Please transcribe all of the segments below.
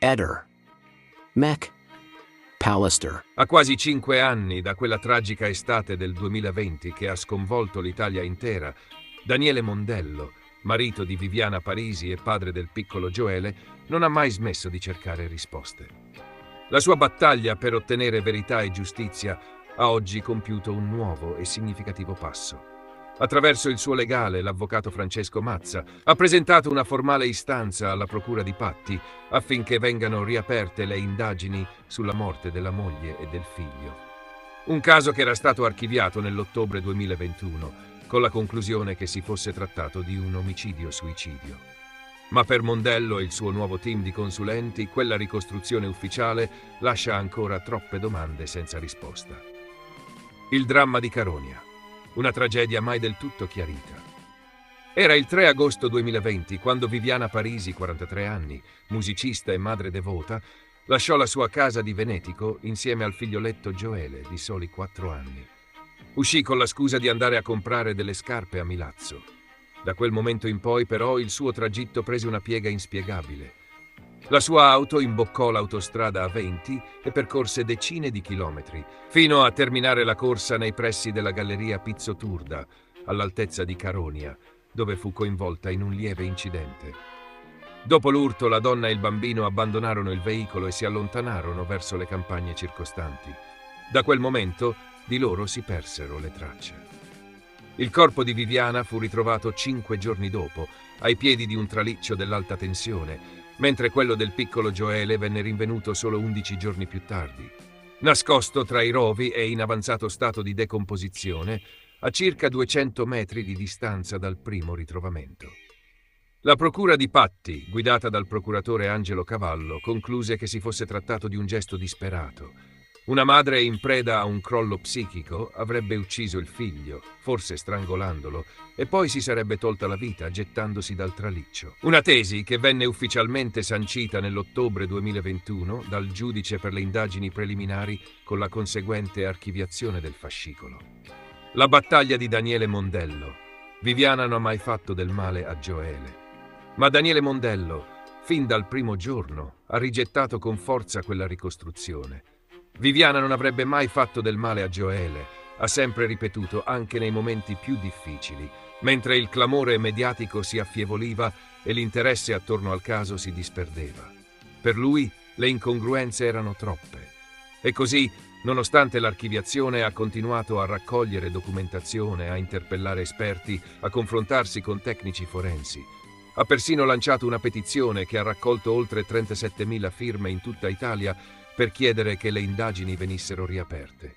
Eder, Mac Pallister. A quasi 5 anni da quella tragica estate del 2020 che ha sconvolto l'Italia intera, Daniele Mondello, marito di Viviana Parisi e padre del piccolo Gioele, non ha mai smesso di cercare risposte. La sua battaglia per ottenere verità e giustizia ha oggi compiuto un nuovo e significativo passo. Attraverso il suo legale, l'avvocato Francesco Mazza, ha presentato una formale istanza alla Procura di Patti affinché vengano riaperte le indagini sulla morte della moglie e del figlio. Un caso che era stato archiviato nell'ottobre 2021, con la conclusione che si fosse trattato di un omicidio-suicidio. Ma per Mondello e il suo nuovo team di consulenti, quella ricostruzione ufficiale lascia ancora troppe domande senza risposta. Il dramma di Caronia. Una tragedia mai del tutto chiarita. Era il 3 agosto 2020 quando Viviana Parisi, 43 anni, musicista e madre devota, lasciò la sua casa di Venetico insieme al figlioletto Gioele, di soli 4 anni. Uscì con la scusa di andare a comprare delle scarpe a Milazzo. Da quel momento in poi, però, il suo tragitto prese una piega inspiegabile. La sua auto imboccò l'autostrada A20 e percorse decine di chilometri, fino a terminare la corsa nei pressi della galleria Pizzo Turda, all'altezza di Caronia, dove fu coinvolta in un lieve incidente. Dopo l'urto, la donna e il bambino abbandonarono il veicolo e si allontanarono verso le campagne circostanti. Da quel momento, di loro si persero le tracce. Il corpo di Viviana fu ritrovato 5 giorni dopo, ai piedi di un traliccio dell'alta tensione, mentre quello del piccolo Gioele venne rinvenuto solo 11 giorni più tardi, nascosto tra i rovi e in avanzato stato di decomposizione, a circa 200 metri di distanza dal primo ritrovamento. La procura di Patti, guidata dal procuratore Angelo Cavallo, concluse che si fosse trattato di un gesto disperato. Una madre in preda a un crollo psichico avrebbe ucciso il figlio, forse strangolandolo, e poi si sarebbe tolta la vita gettandosi dal traliccio. Una tesi che venne ufficialmente sancita nell'ottobre 2021 dal giudice per le indagini preliminari con la conseguente archiviazione del fascicolo. La battaglia di Daniele Mondello. Viviana non ha mai fatto del male a Gioele. Ma Daniele Mondello, fin dal primo giorno, ha rigettato con forza quella ricostruzione. Viviana non avrebbe mai fatto del male a Gioele, ha sempre ripetuto anche nei momenti più difficili, mentre il clamore mediatico si affievoliva e l'interesse attorno al caso si disperdeva. Per lui le incongruenze erano troppe. E così, nonostante l'archiviazione, ha continuato a raccogliere documentazione, a interpellare esperti, a confrontarsi con tecnici forensi. Ha persino lanciato una petizione che ha raccolto oltre 37.000 firme in tutta Italia per chiedere che le indagini venissero riaperte.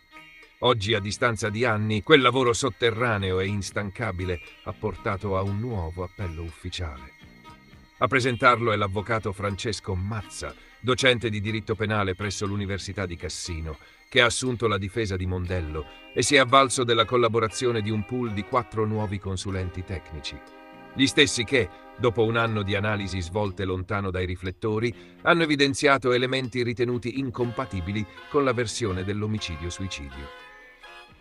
Oggi, a distanza di anni, quel lavoro sotterraneo e instancabile ha portato a un nuovo appello ufficiale. A presentarlo è l'avvocato Francesco Mazza, docente di diritto penale presso l'Università di Cassino, che ha assunto la difesa di Mondello e si è avvalso della collaborazione di un pool di 4 nuovi consulenti tecnici. Gli stessi che, dopo un anno di analisi svolte lontano dai riflettori, hanno evidenziato elementi ritenuti incompatibili con la versione dell'omicidio-suicidio.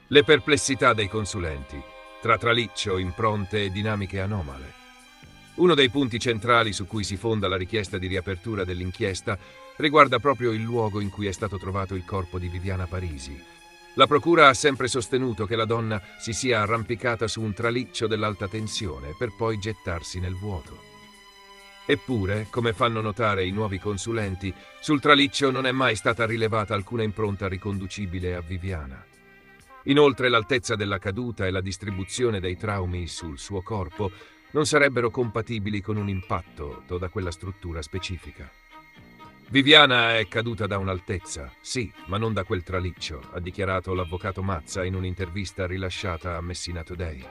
Le perplessità dei consulenti, tra traliccio, impronte e dinamiche anomale. Uno dei punti centrali su cui si fonda la richiesta di riapertura dell'inchiesta riguarda proprio il luogo in cui è stato trovato il corpo di Viviana Parisi. La procura ha sempre sostenuto che la donna si sia arrampicata su un traliccio dell'alta tensione per poi gettarsi nel vuoto. Eppure, come fanno notare i nuovi consulenti, sul traliccio non è mai stata rilevata alcuna impronta riconducibile a Viviana. Inoltre, l'altezza della caduta e la distribuzione dei traumi sul suo corpo non sarebbero compatibili con un impatto da quella struttura specifica. Viviana è caduta da un'altezza, sì, ma non da quel traliccio, ha dichiarato l'avvocato Mazza in un'intervista rilasciata a Messina Today.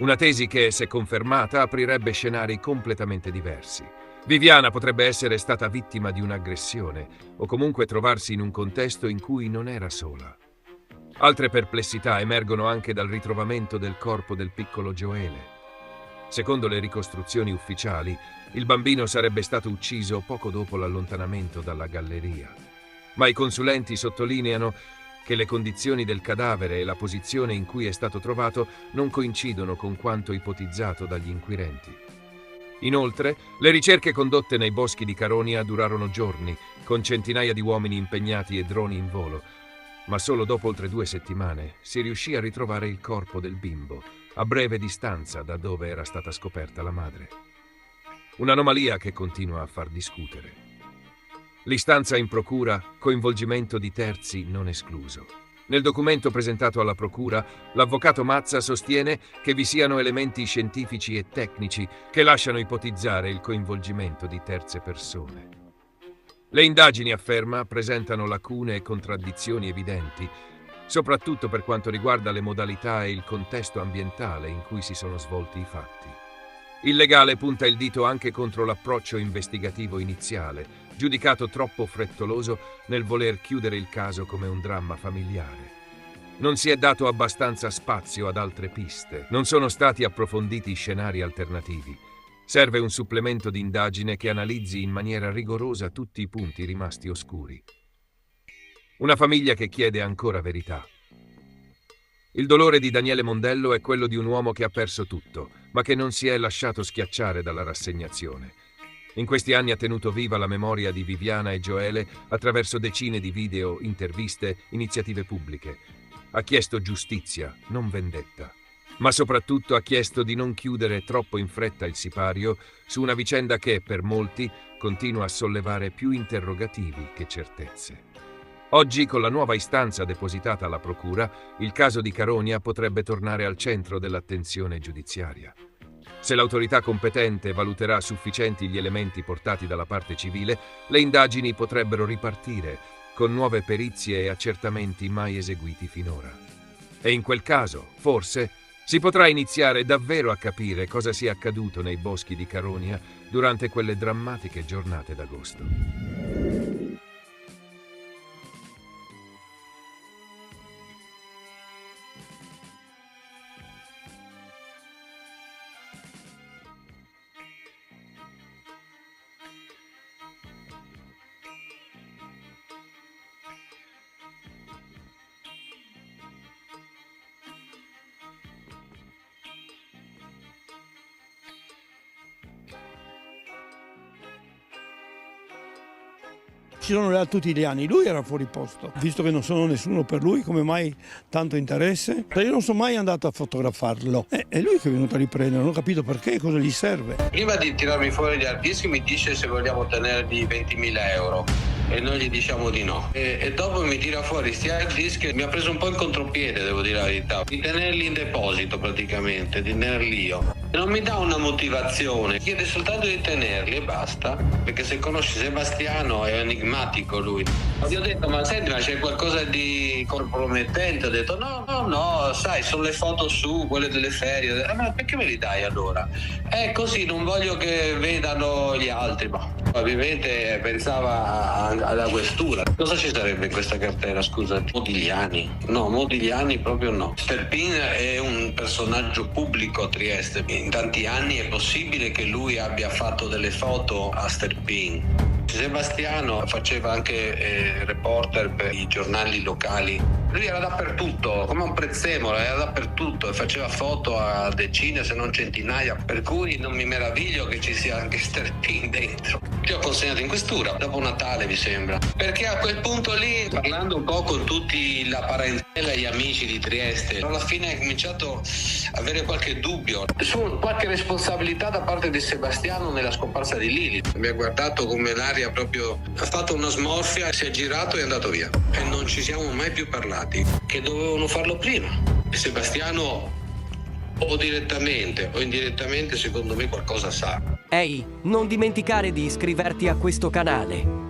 Una tesi che, se confermata, aprirebbe scenari completamente diversi. Viviana potrebbe essere stata vittima di un'aggressione o comunque trovarsi in un contesto in cui non era sola. Altre perplessità emergono anche dal ritrovamento del corpo del piccolo Gioele. Secondo le ricostruzioni ufficiali, il bambino sarebbe stato ucciso poco dopo l'allontanamento dalla galleria. Ma i consulenti sottolineano che le condizioni del cadavere e la posizione in cui è stato trovato non coincidono con quanto ipotizzato dagli inquirenti. Inoltre, le ricerche condotte nei boschi di Caronia durarono giorni, con centinaia di uomini impegnati e droni in volo, ma solo dopo oltre 2 settimane si riuscì a ritrovare il corpo del bimbo, a breve distanza da dove era stata scoperta la madre. Un'anomalia che continua a far discutere. L'istanza in procura, coinvolgimento di terzi non escluso. Nel documento presentato alla procura, l'avvocato Mazza sostiene che vi siano elementi scientifici e tecnici che lasciano ipotizzare il coinvolgimento di terze persone. Le indagini, afferma, presentano lacune e contraddizioni evidenti, soprattutto per quanto riguarda le modalità e il contesto ambientale in cui si sono svolti i fatti. Il legale punta il dito anche contro l'approccio investigativo iniziale, giudicato troppo frettoloso nel voler chiudere il caso come un dramma familiare. Non si è dato abbastanza spazio ad altre piste, non sono stati approfonditi scenari alternativi. Serve un supplemento di indagine che analizzi in maniera rigorosa tutti i punti rimasti oscuri. Una famiglia che chiede ancora verità. Il dolore di Daniele Mondello è quello di un uomo che ha perso tutto, ma che non si è lasciato schiacciare dalla rassegnazione. In questi anni ha tenuto viva la memoria di Viviana e Gioele attraverso decine di video, interviste, iniziative pubbliche. Ha chiesto giustizia, non vendetta. Ma soprattutto ha chiesto di non chiudere troppo in fretta il sipario su una vicenda che, per molti, continua a sollevare più interrogativi che certezze. Oggi, con la nuova istanza depositata alla procura, il caso di Caronia potrebbe tornare al centro dell'attenzione giudiziaria. Se l'autorità competente valuterà sufficienti gli elementi portati dalla parte civile, le indagini potrebbero ripartire, con nuove perizie e accertamenti mai eseguiti finora. E in quel caso, forse, si potrà iniziare davvero a capire cosa sia accaduto nei boschi di Caronia durante quelle drammatiche giornate d'agosto. Ci sono reali tutti gli anni, lui era fuori posto, visto che non sono nessuno per lui, come mai tanto interesse? Io non sono mai andato a fotografarlo, è lui che è venuto a riprendere, non ho capito perché, cosa gli serve. Prima di tirarmi fuori gli hard disk mi dice se vogliamo tenergli 20.000 euro e noi gli diciamo di no. E dopo mi tira fuori sti hard disk, mi ha preso un po' in contropiede, devo dire la verità, di tenerli in deposito praticamente, di tenerli io. Non mi dà una motivazione, chiede soltanto di tenerli e basta, perché se conosci Sebastiano è enigmatico lui. Gli ho detto, ma senti, ma c'è qualcosa di compromettente? Ho detto, no, sai, sono le foto su, quelle delle ferie. Ma perché me li dai allora? Così, non voglio che vedano gli altri. Ma probabilmente pensava alla questura. Cosa ci sarebbe in questa cartera, scusati? Modigliani? No, Modigliani proprio no. Sterpin è un personaggio pubblico a Trieste. In tanti anni è possibile che lui abbia fatto delle foto a Sterpin. Sebastiano faceva anche reporter per i giornali locali. Lui era dappertutto, come un prezzemolo, era dappertutto e faceva foto a decine se non centinaia, per cui non mi meraviglio che ci sia anche Sterpin dentro. Ti ho consegnato in questura, dopo Natale mi sembra, perché a quel punto lì, parlando un po' con tutti la parentela e gli amici di Trieste, alla fine ho cominciato a avere qualche dubbio su qualche responsabilità da parte di Sebastiano nella scomparsa di Lili. Mi ha guardato come l'aria proprio, ha fatto una smorfia, si è girato e è andato via e non ci siamo mai più parlati, che dovevano farlo prima. E Sebastiano o direttamente o indirettamente secondo me qualcosa sa. Ehi, non dimenticare di iscriverti a questo canale.